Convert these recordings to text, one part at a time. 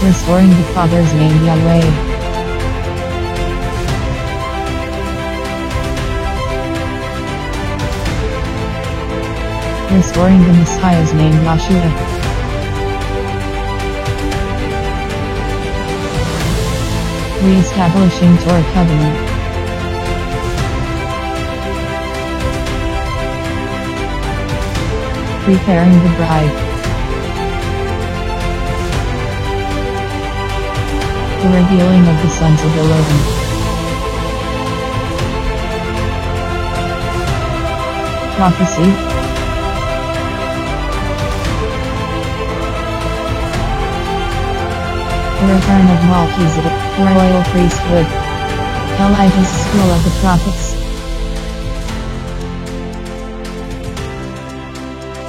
Restoring the Father's name Yahweh. Restoring the Messiah's name Yahshua. Re-establishing Torah covenant. Preparing the bride. The revealing of the sons of Elohim. Prophecy. The return of Melchizedek, royal priesthood. Elijah's school of the prophets.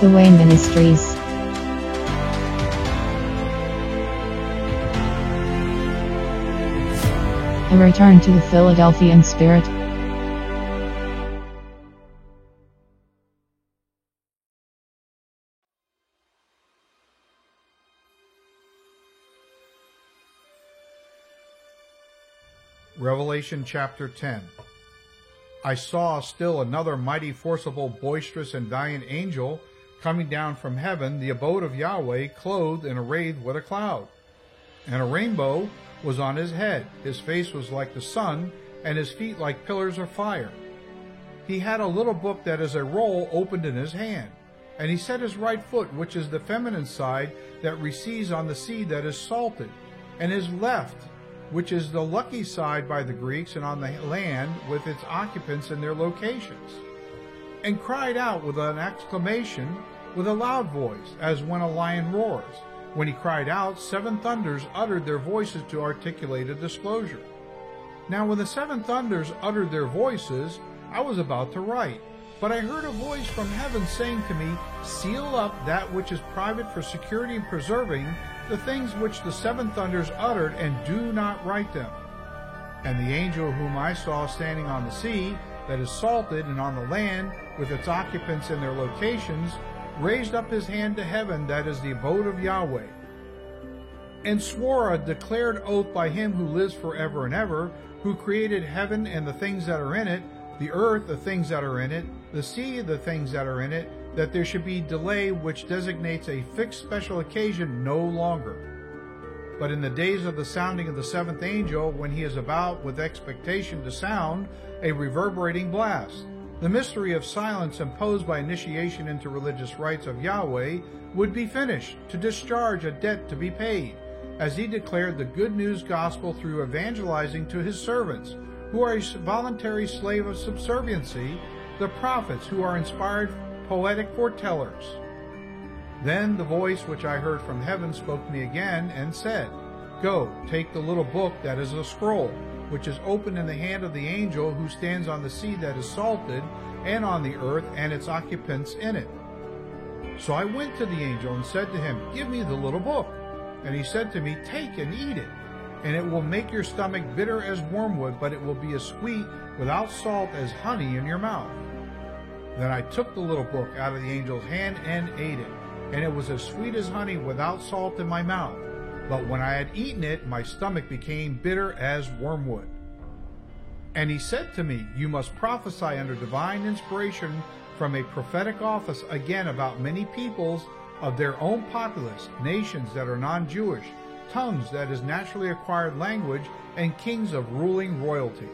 The Way Ministries. A return to the Philadelphian spirit. Revelation chapter 10. I saw still another mighty, forcible, boisterous, and valiant angel coming down from heaven, the abode of Yahweh, clothed and arrayed with a cloud. And a rainbow was on his head. His face was like the sun, and his feet like pillars of fire. He had a little book that is a roll opened in his hand. And he set his right foot, which is the feminine side, that recedes on the sea that is salted, and his left, which is the lucky side by the Greeks and on the land with its occupants in their locations, and cried out with an exclamation with a loud voice, as when a lion roars. When he cried out, 7 thunders uttered their voices to articulate a disclosure. Now when the 7 thunders uttered their voices, I was about to write, but I heard a voice from heaven saying to me, seal up that which is private for security and preserving the things which the 7 thunders uttered, and do not write them. And the angel whom I saw standing on the sea that is salted and on the land with its occupants in their locations raised up his hand to heaven, that is the abode of Yahweh, and swore a declared oath by him who lives forever and ever, who created heaven and the things that are in it, the earth, the things that are in it, the sea, the things that are in it, that there should be delay which designates a fixed special occasion no longer. But in the days of the sounding of the 7th angel, when he is about with expectation to sound a reverberating blast, the mystery of silence imposed by initiation into religious rites of Yahweh would be finished, to discharge a debt to be paid, as he declared the good news gospel through evangelizing to his servants, who are a voluntary slave of subserviency, the prophets, who are inspired poetic foretellers. Then the voice which I heard from heaven spoke to me again and said, Go, take the little book that is a scroll, which is opened in the hand of the angel who stands on the sea that is salted, and on the earth and its occupants in it. So I went to the angel and said to him, Give me the little book. And he said to me, Take and eat it, and it will make your stomach bitter as wormwood, but it will be as sweet without salt as honey in your mouth. Then I took the little book out of the angel's hand and ate it, and it was as sweet as honey without salt in my mouth. But when I had eaten it, my stomach became bitter as wormwood. And he said to me, You must prophesy under divine inspiration from a prophetic office again about many peoples of their own populace, nations that are non-Jewish, tongues that is naturally acquired language, and kings of ruling royalty.